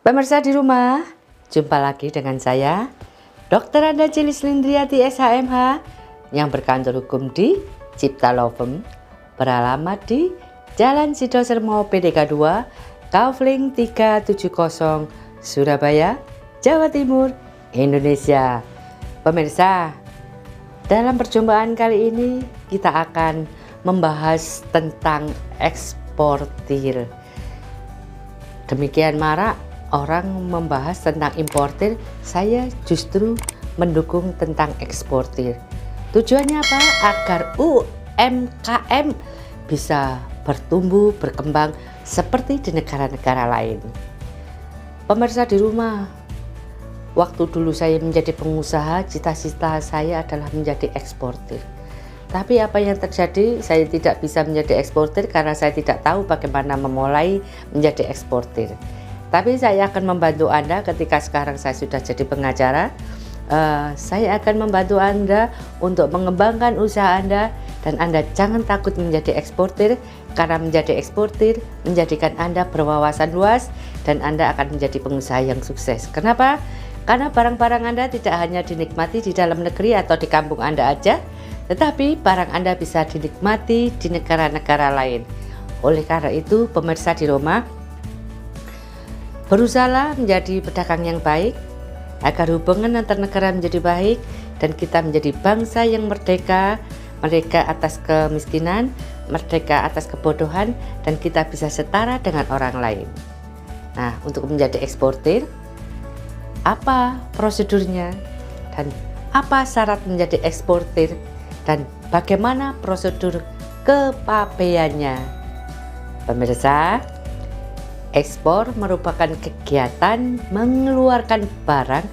Pemirsa di rumah, jumpa lagi dengan saya, Dr. Anda Cilis Lindriati SHMH, yang berkantor hukum di Cipta Lovem, beralamat di Jalan Sidosermo PDK 2, Kavling 370, Surabaya, Jawa Timur, Indonesia. Pemirsa, dalam perjumpaan kali ini kita akan membahas tentang eksportir. Demikian marak orang membahas tentang importir, saya justru mendukung tentang eksportir. Tujuannya apa? Agar UMKM bisa bertumbuh, berkembang seperti di negara-negara lain. Pemirsa di rumah, waktu dulu saya menjadi pengusaha, cita-cita saya adalah menjadi eksportir. Tapi apa yang terjadi? Saya tidak bisa menjadi eksportir karena saya tidak tahu bagaimana memulai menjadi eksportir. Tapi saya akan membantu Anda ketika sekarang saya sudah jadi pengacara. Saya akan membantu Anda untuk mengembangkan usaha Anda, dan Anda jangan takut menjadi eksportir, karena menjadi eksportir menjadikan Anda berwawasan luas dan Anda akan menjadi pengusaha yang sukses. Kenapa? Karena barang-barang Anda tidak hanya dinikmati di dalam negeri atau di kampung Anda aja, tetapi barang Anda bisa dinikmati di negara-negara lain. Oleh karena itu, pemirsa di rumah, berusahalah menjadi pedagang yang baik agar hubungan antar negara menjadi baik dan kita menjadi bangsa yang merdeka, merdeka atas kemiskinan, merdeka atas kebodohan, dan kita bisa setara dengan orang lain. Nah, untuk menjadi eksportir, apa prosedurnya dan apa syarat menjadi eksportir dan bagaimana prosedur kepabeannya? Pemirsa, ekspor merupakan kegiatan mengeluarkan barang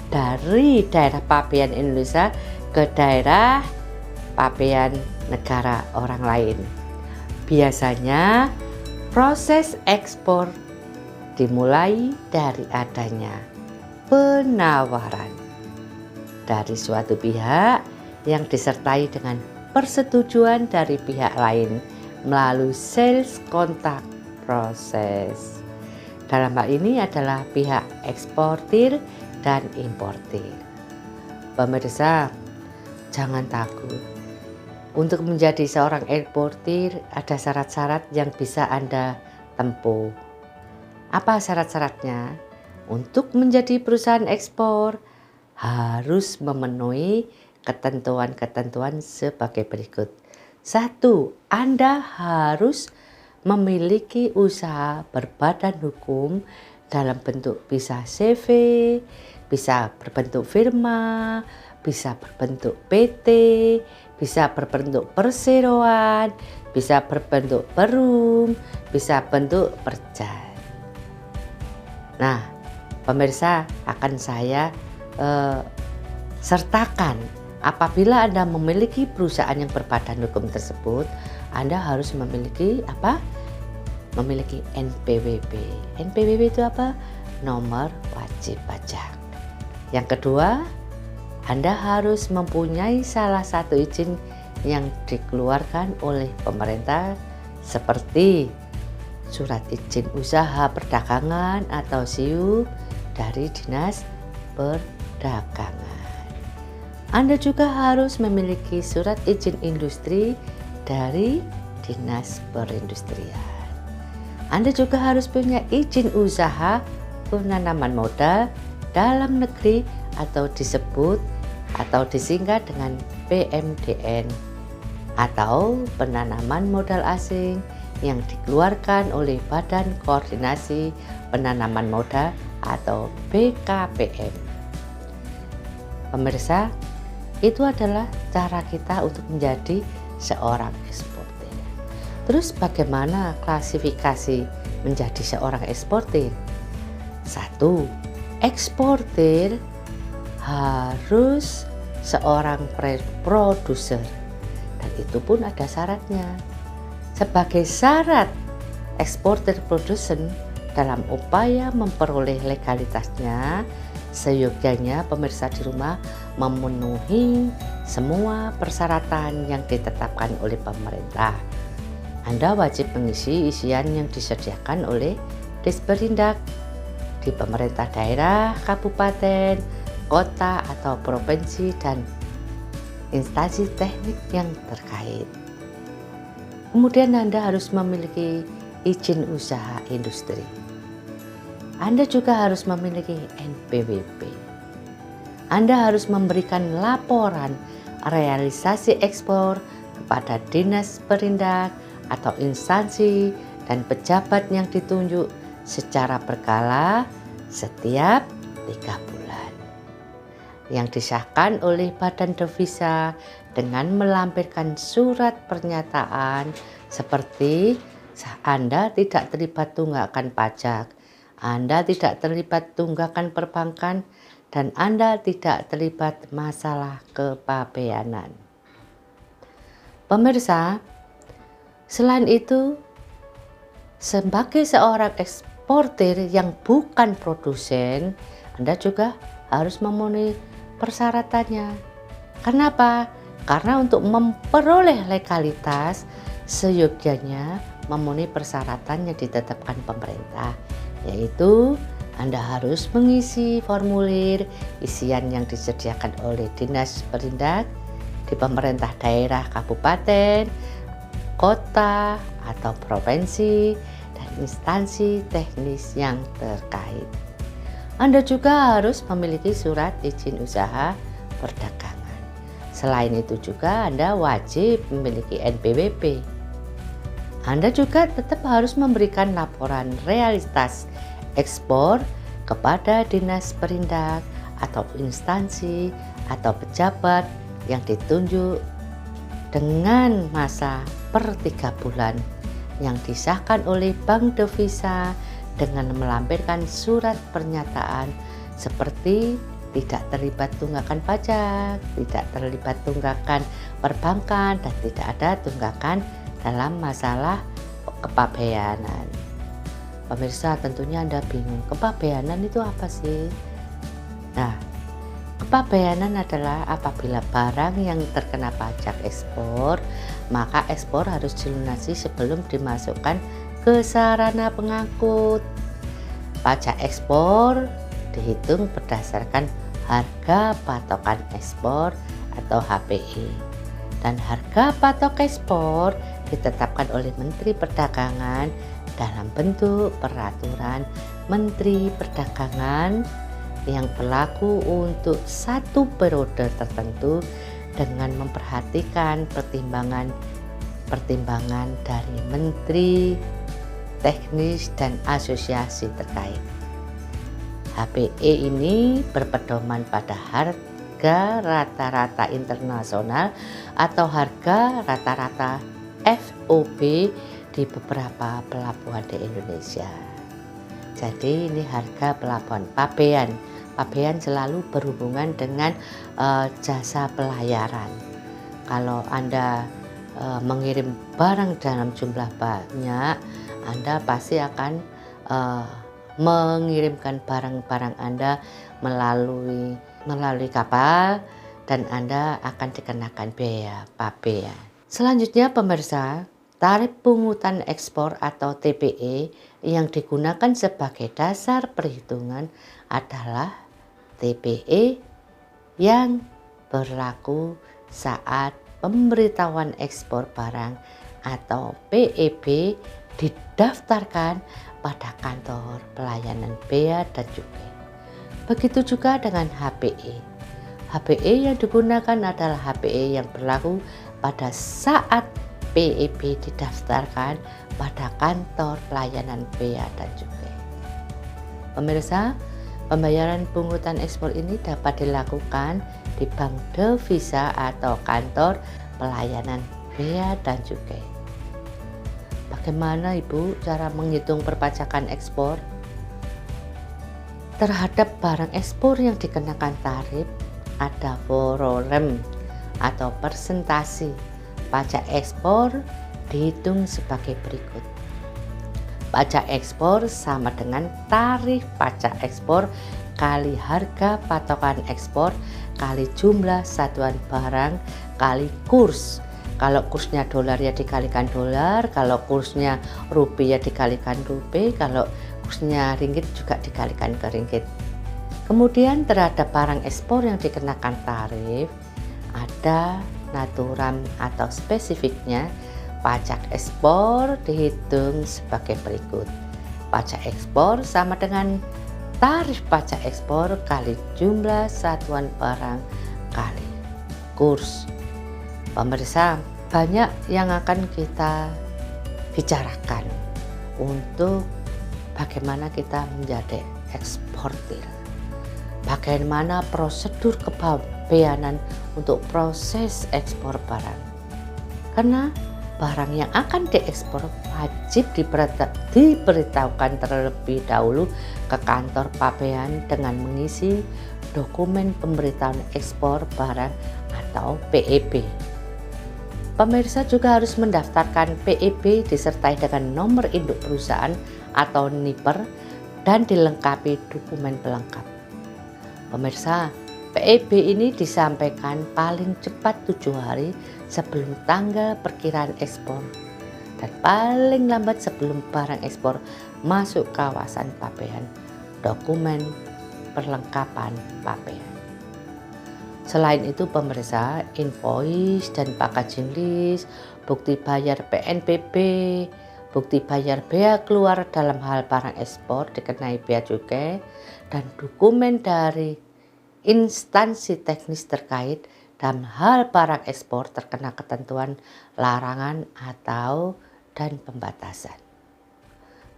dari daerah pabean Indonesia ke daerah pabean negara orang lain. Biasanya proses ekspor dimulai dari adanya penawaran dari suatu pihak yang disertai dengan persetujuan dari pihak lain melalui sales kontak proses. Dalam hal ini adalah pihak eksportir dan importir. Pemirsa, jangan takut. Untuk menjadi seorang eksportir ada syarat-syarat yang bisa Anda tempuh. Apa syarat-syaratnya? Untuk menjadi perusahaan ekspor harus memenuhi ketentuan-ketentuan sebagai berikut. 1. Anda harus memiliki usaha berbadan hukum dalam bentuk bisa CV, bisa berbentuk firma, bisa berbentuk PT, bisa berbentuk perseroan, bisa berbentuk perum, bisa bentuk perjan. Nah, pemirsa, akan saya sertakan apabila Anda memiliki perusahaan yang berbadan hukum tersebut, Anda harus memiliki apa? Memiliki NPWP. NPWP itu apa? Nomor wajib pajak. Yang kedua, Anda harus mempunyai salah satu izin yang dikeluarkan oleh pemerintah seperti surat izin usaha perdagangan atau SIUP dari Dinas Perdagangan. Anda juga harus memiliki surat izin industri dari Dinas Perindustrian. Anda juga harus punya izin usaha penanaman modal dalam negeri atau disebut atau disingkat dengan PMDN atau penanaman modal asing yang dikeluarkan oleh Badan Koordinasi Penanaman Modal atau BKPM. Pemirsa, itu adalah cara kita untuk menjadi seorang eksportir. Terus bagaimana klasifikasi menjadi seorang eksportir? 1. Eksportir harus seorang produser, dan itu pun ada syaratnya. Sebagai syarat eksportir produsen dalam upaya memperoleh legalitasnya, seyogyanya pemirsa di rumah memenuhi semua persyaratan yang ditetapkan oleh pemerintah. Anda wajib mengisi isian yang disediakan oleh Disperindak di pemerintah daerah, kabupaten, kota atau provinsi dan instansi teknik yang terkait. Kemudian Anda harus memiliki izin usaha industri. Anda juga harus memiliki NPWP. Anda harus memberikan laporan realisasi ekspor kepada dinas perindak atau instansi dan pejabat yang ditunjuk secara berkala setiap 3 bulan, yang disahkan oleh Badan Devisa dengan melampirkan surat pernyataan seperti Anda tidak terlibat tunggakan pajak, Anda tidak terlibat tunggakan perbankan, dan Anda tidak terlibat masalah kepabeanan. Pemirsa, selain itu, sebagai seorang eksportir yang bukan produsen, Anda juga harus memenuhi persyaratannya. Kenapa? Karena untuk memperoleh legalitas, seyogyanya memenuhi persyaratan yang ditetapkan pemerintah, yaitu Anda harus mengisi formulir isian yang disediakan oleh dinas perindak di pemerintah daerah, kabupaten, kota, atau provinsi, dan instansi teknis yang terkait. Anda juga harus memiliki surat izin usaha perdagangan. Selain itu juga Anda wajib memiliki NPWP. Anda juga tetap harus memberikan laporan realitas ekspor kepada dinas perindak atau instansi atau pejabat yang ditunjuk dengan masa per 3 bulan yang disahkan oleh Bank Devisa dengan melampirkan surat pernyataan seperti tidak terlibat tunggakan pajak, tidak terlibat tunggakan perbankan, dan tidak ada tunggakan dalam masalah kepabeanan. Pemirsa, tentunya Anda bingung, kepabeanan itu apa sih? Nah, kepabeanan adalah apabila barang yang terkena pajak ekspor, maka ekspor harus dilunasi sebelum dimasukkan ke sarana pengangkut. Pajak ekspor dihitung berdasarkan harga patokan ekspor atau HPE, dan harga patok ekspor ditetapkan oleh Menteri Perdagangan dalam bentuk peraturan Menteri Perdagangan yang berlaku untuk satu periode tertentu dengan memperhatikan pertimbangan dari menteri, teknis, dan asosiasi terkait. HPE ini berpedoman pada harga rata-rata internasional atau harga rata-rata FOB di beberapa pelabuhan di Indonesia. Jadi ini harga pelabuhan pabean. Pabean selalu berhubungan dengan jasa pelayaran. Kalau Anda mengirim barang dalam jumlah banyak, Anda pasti akan mengirimkan barang-barang Anda melalui kapal, dan Anda akan dikenakan biaya pabean. Selanjutnya pemirsa, tarif pungutan ekspor atau TPE yang digunakan sebagai dasar perhitungan adalah TPE yang berlaku saat pemberitahuan ekspor barang atau PEB didaftarkan pada kantor pelayanan bea dan cukai. Begitu juga dengan HPE. HPE yang digunakan adalah HPE yang berlaku pada saat PEB didaftarkan pada kantor pelayanan bea dan cukai. Pemirsa, pembayaran pungutan ekspor ini dapat dilakukan di Bank Devisa atau kantor pelayanan bea dan cukai. Bagaimana Ibu cara menghitung perpajakan ekspor? Terhadap barang ekspor yang dikenakan tarif, ada fororem atau persentase pajak ekspor dihitung sebagai berikut. Pajak ekspor sama dengan tarif pajak ekspor kali harga patokan ekspor kali jumlah satuan barang kali kurs. Kalau kursnya dolar ya dikalikan dolar, kalau kursnya rupiah dikalikan rupiah, kalau kursnya ringgit juga dikalikan ke ringgit. Kemudian terhadap barang ekspor yang dikenakan tarif, ada naturam atau spesifiknya. Pajak ekspor dihitung sebagai berikut. Pajak ekspor sama dengan tarif pajak ekspor kali jumlah satuan barang kali kurs. Pemirsa, banyak yang akan kita bicarakan untuk bagaimana kita menjadi eksportir. Bagaimana prosedur kepabeanan untuk proses ekspor barang. Karena barang yang akan diekspor wajib diberitahukan terlebih dahulu ke kantor pabean dengan mengisi dokumen pemberitahuan ekspor barang atau PEB. Pemirsa juga harus mendaftarkan PEB disertai dengan nomor induk perusahaan atau NIPER dan dilengkapi dokumen pelengkap. Pemirsa, PEB ini disampaikan paling cepat 7 hari sebelum tanggal perkiraan ekspor dan paling lambat sebelum barang ekspor masuk kawasan pabean. Dokumen perlengkapan pabean. Selain itu pemirsa, invoice dan packaging list, bukti bayar PNBP, bukti bayar bea keluar dalam hal barang ekspor dikenai bea cukai, dan dokumen dari instansi teknis terkait dalam hal barang ekspor terkena ketentuan larangan atau dan pembatasan.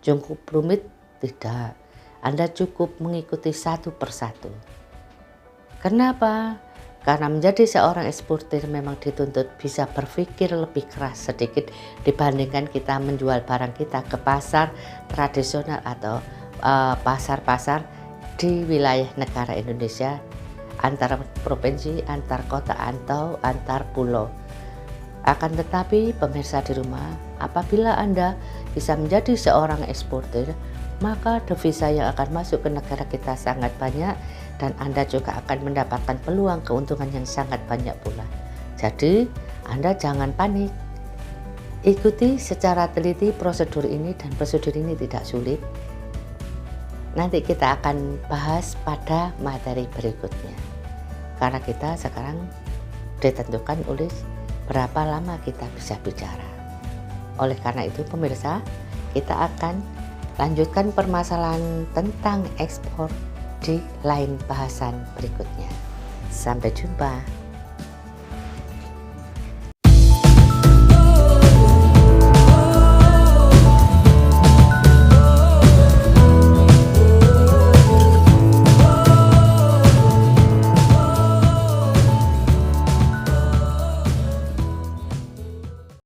Cukup rumit? Tidak. Anda cukup mengikuti satu persatu. Kenapa? Karena menjadi seorang eksportir memang dituntut bisa berpikir lebih keras sedikit dibandingkan kita menjual barang kita ke pasar tradisional atau pasar-pasar di wilayah negara Indonesia, antar provinsi, antar kota, atau antar pulau. Akan tetapi pemirsa di rumah, apabila Anda bisa menjadi seorang eksportir, maka devisa yang akan masuk ke negara kita sangat banyak dan Anda juga akan mendapatkan peluang keuntungan yang sangat banyak pula. Jadi Anda jangan panik. Ikuti secara teliti prosedur ini, dan prosedur ini tidak sulit. Nanti kita akan bahas pada materi berikutnya. Karena kita sekarang ditentukan oleh berapa lama kita bisa bicara. Oleh karena itu pemirsa, kita akan lanjutkan permasalahan tentang ekspor di lain bahasan berikutnya. Sampai jumpa.